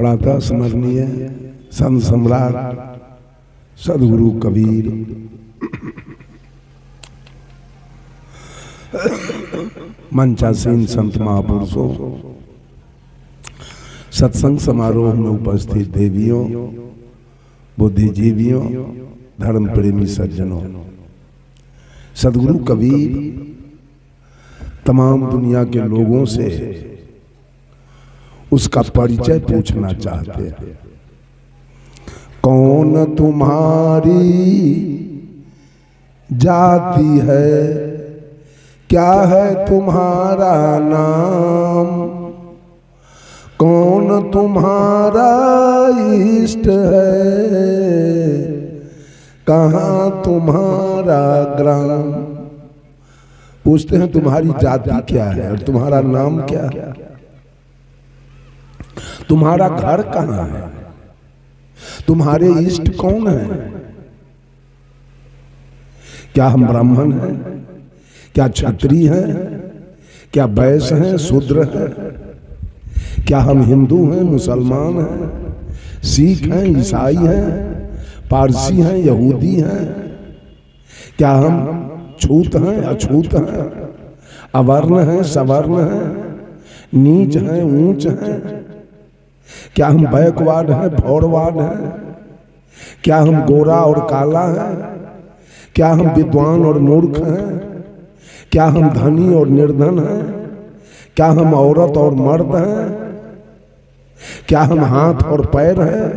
प्रातः स्मरणीय संत सम्राट सदगुरु कबीर मंचासीन संत महापुरुषों, सत्संग समारोह में उपस्थित देवियों, बुद्धिजीवियों, धर्म प्रेमी सज्जनों, सदगुरु कबीर तमाम दुनिया के लोगों से उसका परिचय पूछना चाहते हैं। कौन तुम्हारी जाति है, क्या है तुम्हारा नाम, कौन तुम्हारा इष्ट है, कहाँ तुम्हारा ग्राम। पूछते हैं तुम्हारी जाति क्या है और तुम्हारा नाम क्या है, तुम्हारा घर कहाँ है, तुम्हारे इष्ट कौन है, क्या हम ब्राह्मण हैं, क्या क्षत्रिय हैं, क्या वैश्य हैं, शूद्र हैं, क्या हम हिंदू हैं, मुसलमान हैं, सिख हैं, ईसाई हैं, पारसी हैं, यहूदी हैं, क्या हम छूत हैं, अछूत हैं, अवर्ण हैं, सवर्ण हैं, नीच हैं, ऊंच हैं, क्या हम बैकवर्ड हैं, फॉरवर्ड हैं, क्या हम गोरा और काला हैं, क्या हम विद्वान और मूर्ख हैं, क्या हम धनी और निर्धन हैं, क्या हम औरत और मर्द हैं, क्या हम हाथ और पैर हैं,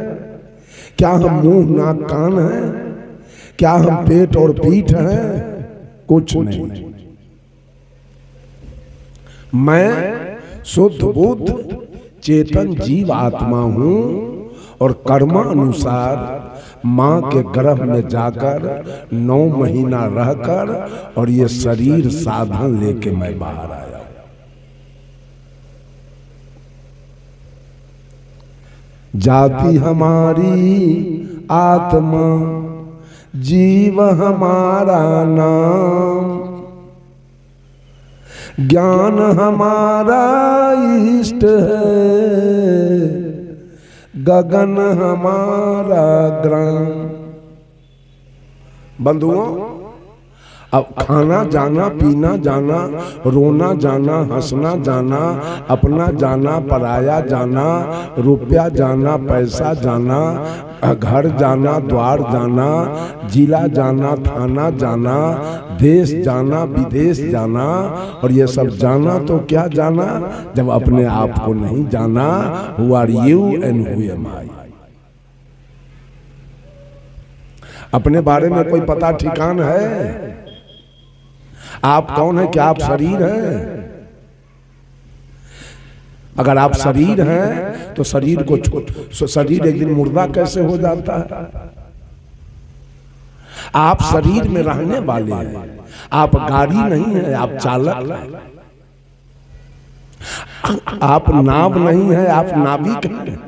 क्या हम मुंह नाक कान हैं, क्या हम पेट और पीठ हैं, कुछ नहीं। मैं शुद्ध बुद्ध चेतन जीव आत्मा हूं और कर्मानुसार मां के गर्भ में जाकर 9 महीना रहकर और ये शरीर साधन लेके मैं बाहर आया। जाति हमारी आत्मा, जीव हमारा नाम, ज्ञान हमारा इष्ट है, गगन हमारा ग्राम। बंधुओं, अब खाना जाना, पीना जाना, रोना जाना, हंसना जाना, अपना जाना, पराया जाना, रुपया जाना, पैसा जाना, घर जाना, द्वार जाना, जिला जाना, थाना जाना, देश जाना, विदेश जाना, और ये सब जाना तो क्या जाना जब अपने आप को नहीं जाना। Who are you and who am I? अपने बारे में कोई पता ठिकान है? आप कौन है? क्या आप शरीर हैं? अगर आप शरीर हैं तो शरीर को छोड़, शरीर एक दिन मुर्दा कैसे हो जाता है? आप शरीर में रहने वाले हैं, आप गाड़ी नहीं है, आप चालक हैं, आप नाव नहीं है, आप नाविक हैं,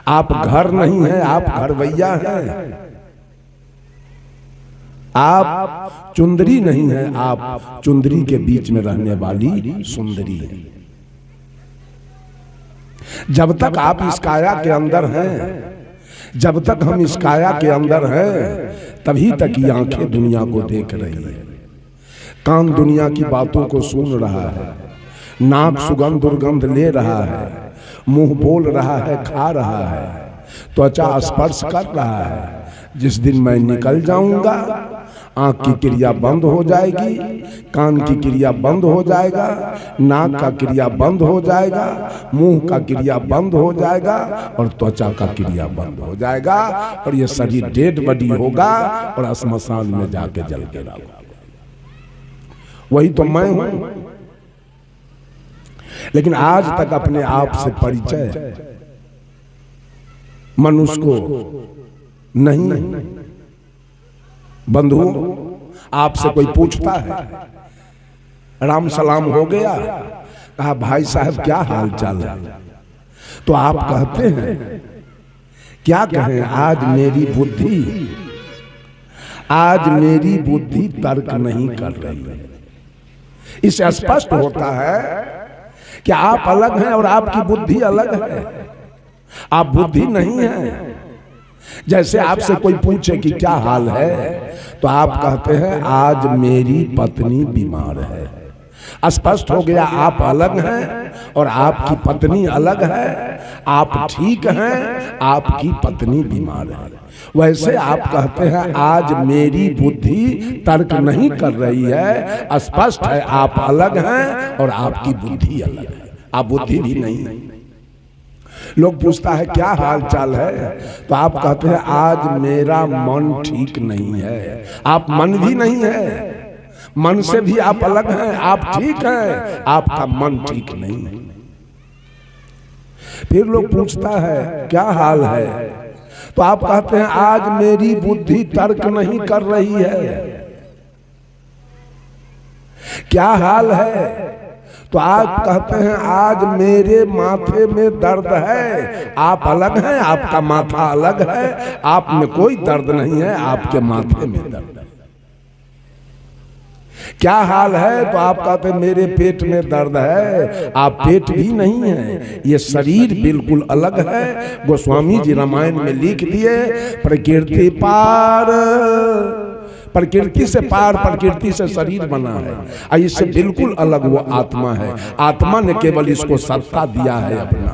आप घर नहीं है, आप घरवैया हैं, आप चुंदरी नहीं है, आप चुंदरी के बीच में रहने वाली सुंदरी है। जब तक आप इस काया के अंदर हैं, जब तक हम इस काया के अंदर हैं, तभी तक ये आंखें दुनिया को देख रही है, कान दुनिया की बातों को सुन रहा है, नाक सुगंध दुर्गंध ले रहा है, मुंह बोल रहा है, खा रहा है, त्वचा स्पर्श कर रहा है। जिस दिन मैं निकल जाऊंगा, आंख की क्रिया बंद हो जाएगी, कान की क्रिया बंद हो जाएगा, नाक का क्रिया बंद हो जाएगा, मुंह का क्रिया बंद हो जाएगा और त्वचा का क्रिया बंद हो जाएगा, और ये शरीर डेड बॉडी होगा और श्मशान में जाके जल के रहेगा। वही तो मैं हूं। लेकिन आज तक अपने आप से परिचय मनुष्य को नहीं। बंधु, आपसे कोई पूछता है, राम सलाम हो गया, कहा भाई साहब क्या हाल चाल है, तो आप कहते हैं क्या कहें, आज मेरी बुद्धि तर्क नहीं कर रही है। इससे स्पष्ट होता है कि आप अलग हैं और आपकी बुद्धि अलग है। आप बुद्धि नहीं है। जैसे आपसे कोई पूछे कि क्या हाल है, तो आप कहते हैं आज मेरी पत्नी बीमार है। स्पष्ट हो गया, आप अलग हैं और आपकी पत्नी अलग है। आप ठीक हैं, आपकी पत्नी बीमार है। वैसे आप कहते हैं आज मेरी बुद्धि तर्क नहीं कर रही है। स्पष्ट है आप अलग हैं और आपकी बुद्धि अलग है। आप बुद्धि भी नहीं है। लोग पूछता है क्या हाल चाल है, तो आप कहते हैं आज मेरा मन ठीक नहीं है। आप मन भी नहीं है, मन से भी आप अलग हैं। आप ठीक हैं, आपका मन ठीक नहीं है। फिर लोग पूछता है क्या हाल है, तो आप कहते हैं आज मेरी बुद्धि तर्क नहीं कर रही है। क्या हाल है, तो आप कहते हैं आज मेरे माथे में दर्द है। आप अलग हैं, आपका माथा अलग है। आप में कोई दर्द नहीं है, आपके माथे में दर्द है। क्या हाल है, तो आप कहते हैं मेरे पेट में दर्द है। आप पेट भी नहीं है, ये शरीर बिल्कुल अलग है। गोस्वामी जी रामायण में लिख दिए प्रकृति पार, प्रकृति से पार, प्रकृति से शरीर बना है। इससे बिल्कुल अलग वो आत्मा है। आत्मा ने केवल इसको सत्ता दिया है अपना।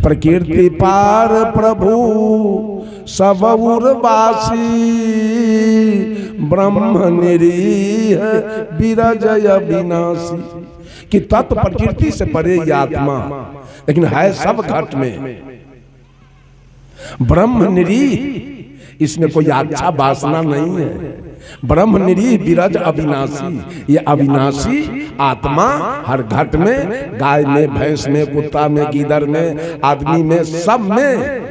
प्रकृति पार प्रभु सब उर्वासी, ब्रह्म निरीह विरजय विनाशी। कि तत्व प्रकृति से परे ये आत्मा, लेकिन है सब घट में। ब्रह्म निरीह, इसमें कोई अच्छा वासना नहीं है। ब्रह्म निरीह विरज अविनाशी, ये अविनाशी आत्मा हर घट में, गाय में, भैंस में, कुत्ता में, गीदड़ में, आदमी में, सब में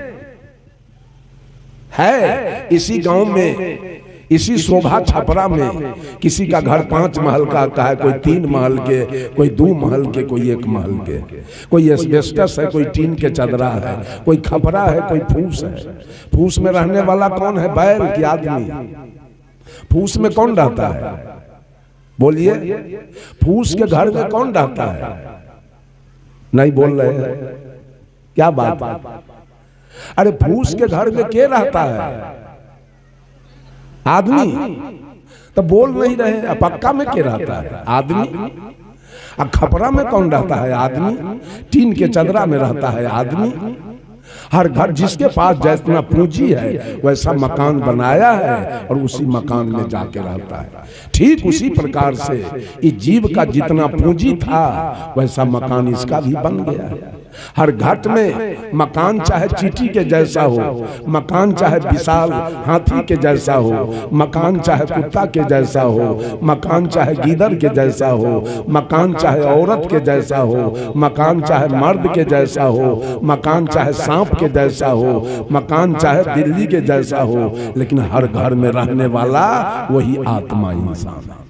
है। इसी गांव में, इसी शोभा छपरा में किसी का घर 5 महल का है, कोई 3 महल के, कोई 2 महल के, कोई 1 महल के, कोई एस्बेस्टस है, कोई टीन के चदरा है, कोई खपरा है, कोई फूस है। फूस में रहने वाला कौन है, बैल की आदमी? फूस में कौन रहता है, बोलिए? फूस के घर में कौन रहता है? नहीं बोल रहे हैं, क्या बात? अरे फूस के घर में क्या रहता है? आदमी। तो बोल नहीं रहे, पक्का में क्या रहता है? आदमी। खपरा में कौन रहता है? आदमी। टीन के चदरा में रहता है आदमी। हर घर जिसके पास जितना पूंजी है वैसा मकान बनाया है और उसी मकान में जाके रहता है। ठीक उसी प्रकार से इस जीव का जितना पूंजी था वैसा मकान इसका भी बन गया है। हर घाट में मकान चाहे चींटी के जैसा हो, मकान चाहे विशाल हाथी के जैसा हो, मकान चाहे कुत्ता के जैसा हो, मकान चाहे गीदड़ के जैसा हो, मकान चाहे औरत के जैसा हो, मकान चाहे मर्द के जैसा हो, मकान चाहे सांप के जैसा हो, मकान चाहे बिल्ली के जैसा हो, लेकिन हर घर में रहने वाला वही आत्मा इंसान है।